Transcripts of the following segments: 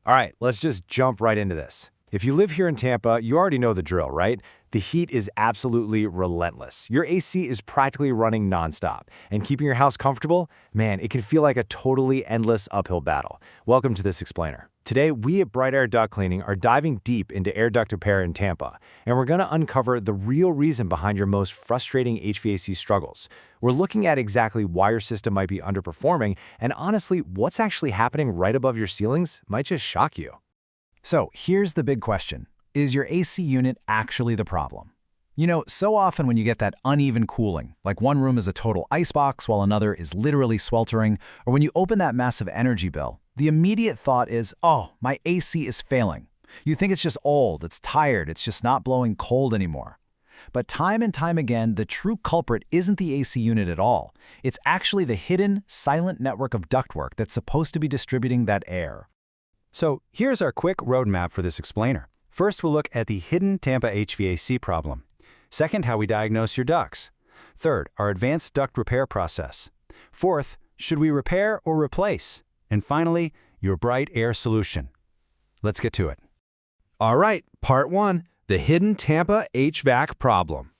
All right, let's just jump right into this. If you live here in Tampa, you already know the drill, right? The heat is absolutely relentless. Your AC is practically running nonstop. And keeping your house comfortable, man, it can feel like a totally endless uphill battle. Welcome to this explainer. Today, we at Bright Air Duct Cleaning are diving deep into air duct repair in Tampa, and we're going to uncover the real reason behind your most frustrating HVAC struggles. We're looking at exactly why your system might be underperforming, and honestly, what's actually happening right above your ceilings might just shock you. So here's the big question. Is your AC unit actually the problem? You know, so often when you get that uneven cooling, like one room is a total icebox while another is literally sweltering, or when you open that massive energy bill, the immediate thought is, oh, my AC is failing. You think it's just old, it's tired, it's just not blowing cold anymore. But time and time again, the true culprit isn't the AC unit at all. It's actually the hidden, silent network of ductwork that's supposed to be distributing that air. So here's our quick roadmap for this explainer. First, we'll look at the hidden Tampa HVAC problem. Second, how we diagnose your ducts. Third, our advanced duct repair process. Fourth, should we repair or replace? And finally, your Bright Air solution. Let's get to it. All right, part 1, the hidden Tampa HVAC problem.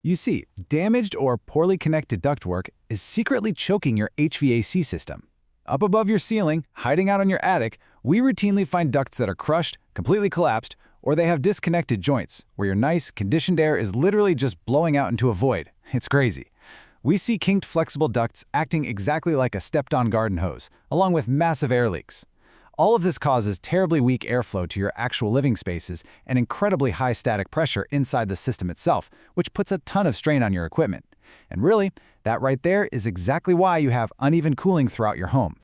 You see, damaged or poorly connected ductwork is secretly choking your HVAC system. Up above your ceiling, hiding out on your attic, we routinely find ducts that are crushed, completely collapsed, or they have disconnected joints, where your nice, conditioned air is literally just blowing out into a void. It's crazy. We see kinked flexible ducts acting exactly like a stepped-on garden hose, along with massive air leaks. All of this causes terribly weak airflow to your actual living spaces and incredibly high static pressure inside the system itself, which puts a ton of strain on your equipment. And really, that right there is exactly why you have uneven cooling throughout your home.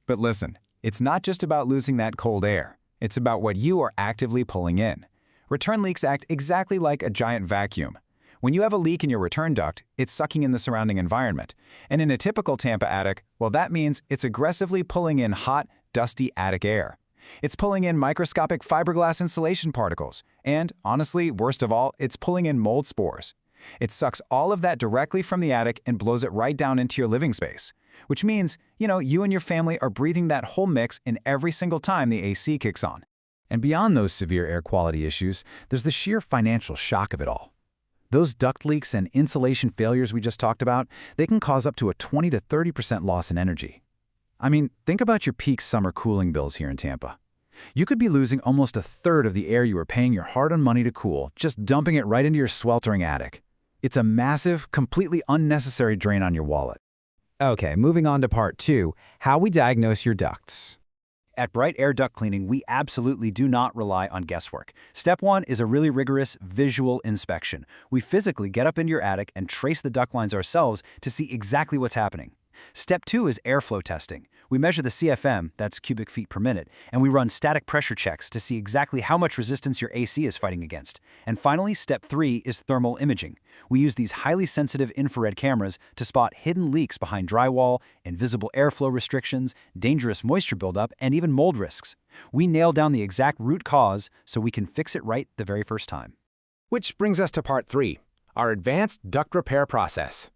But listen, it's not just about losing that cold air. It's about what you are actively pulling in. Return leaks act exactly like a giant vacuum. When you have a leak in your return duct, it's sucking in the surrounding environment. And in a typical Tampa attic, well, that means it's aggressively pulling in hot, dusty attic air. It's pulling in microscopic fiberglass insulation particles. And honestly, worst of all, it's pulling in mold spores. It sucks all of that directly from the attic and blows it right down into your living space. Which means, you and your family are breathing that whole mix in every single time the AC kicks on. And beyond those severe air quality issues, there's the sheer financial shock of it all. Those duct leaks and insulation failures we just talked about, they can cause up to a 20 to 30% loss in energy. I mean, think about your peak summer cooling bills here in Tampa. You could be losing almost a third of the air you were paying your hard-earned money to cool, just dumping it right into your sweltering attic. It's a massive, completely unnecessary drain on your wallet. Okay, moving on to part 2, how we diagnose your ducts. At Bright Air Duct Cleaning, we absolutely do not rely on guesswork. Step 1 is a really rigorous visual inspection. We physically get up into your attic and trace the duct lines ourselves to see exactly what's happening. Step 2 is airflow testing. We measure the CFM, that's cubic feet per minute, and we run static pressure checks to see exactly how much resistance your AC is fighting against. And finally, step 3 is thermal imaging. We use these highly sensitive infrared cameras to spot hidden leaks behind drywall, invisible airflow restrictions, dangerous moisture buildup, and even mold risks. We nail down the exact root cause so we can fix it right the very first time. Which brings us to part 3, our advanced duct repair process.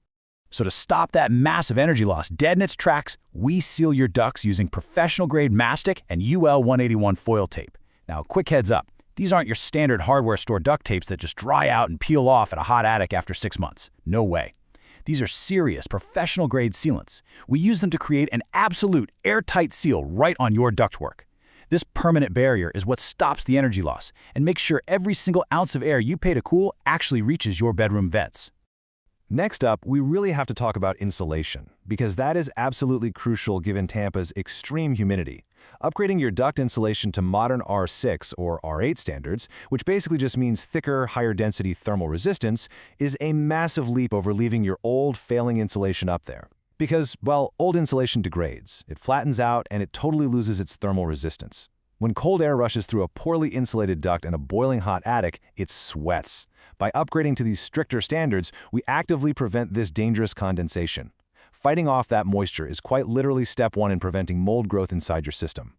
So to stop that massive energy loss dead in its tracks, we seal your ducts using professional-grade mastic and UL 181 foil tape. Now, quick heads up, these aren't your standard hardware store duct tapes that just dry out and peel off at a hot attic after 6 months. No way. These are serious, professional-grade sealants. We use them to create an absolute airtight seal right on your ductwork. This permanent barrier is what stops the energy loss and makes sure every single ounce of air you pay to cool actually reaches your bedroom vents. Next up, we really have to talk about insulation, because that is absolutely crucial given Tampa's extreme humidity. Upgrading your duct insulation to modern R6 or R8 standards, which basically just means thicker, higher density thermal resistance, is a massive leap over leaving your old, failing insulation up there. Because, well, old insulation degrades, it flattens out, and it totally loses its thermal resistance. When cold air rushes through a poorly insulated duct in a boiling hot attic, it sweats. By upgrading to these stricter standards, we actively prevent this dangerous condensation. Fighting off that moisture is quite literally step 1 in preventing mold growth inside your system.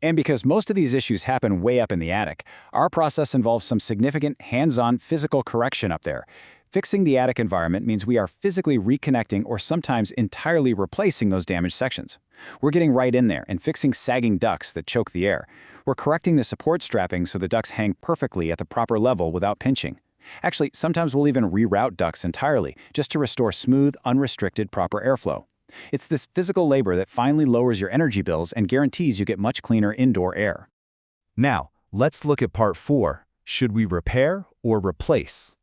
And because most of these issues happen way up in the attic, our process involves some significant hands-on physical correction up there. Fixing the attic environment means we are physically reconnecting or sometimes entirely replacing those damaged sections. We're getting right in there and fixing sagging ducts that choke the air. We're correcting the support strapping so the ducts hang perfectly at the proper level without pinching. Actually, sometimes we'll even reroute ducts entirely just to restore smooth, unrestricted, proper airflow. It's this physical labor that finally lowers your energy bills and guarantees you get much cleaner indoor air. Now, let's look at part 4. Should we repair or replace?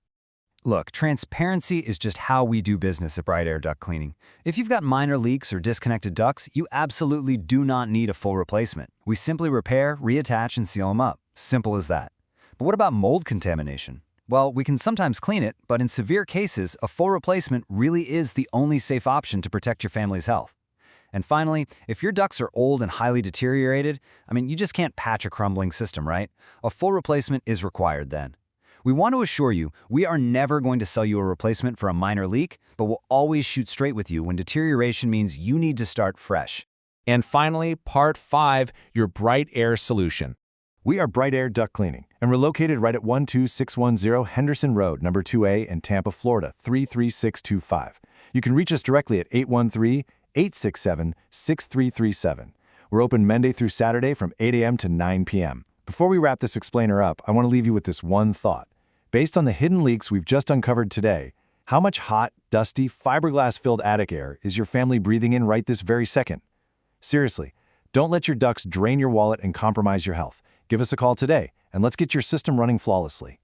Look, transparency is just how we do business at Bright Air Duct Cleaning. If you've got minor leaks or disconnected ducts, you absolutely do not need a full replacement. We simply repair, reattach, and seal them up. Simple as that. But what about mold contamination? Well, we can sometimes clean it, but in severe cases, a full replacement really is the only safe option to protect your family's health. And finally, if your ducts are old and highly deteriorated, you just can't patch a crumbling system, right? A full replacement is required then. We want to assure you, we are never going to sell you a replacement for a minor leak, but we'll always shoot straight with you when deterioration means you need to start fresh. And finally, part 5, your Bright Air solution. We are Bright Air Duct Cleaning, and we're located right at 12610 Henderson Road, number 2A in Tampa, Florida, 33625. You can reach us directly at 813-867-6337. We're open Monday through Saturday from 8 a.m. to 9 p.m. Before we wrap this explainer up, I want to leave you with this one thought. Based on the hidden leaks we've just uncovered today, how much hot, dusty, fiberglass-filled attic air is your family breathing in right this very second? Seriously, don't let your ducts drain your wallet and compromise your health. Give us a call today, and let's get your system running flawlessly.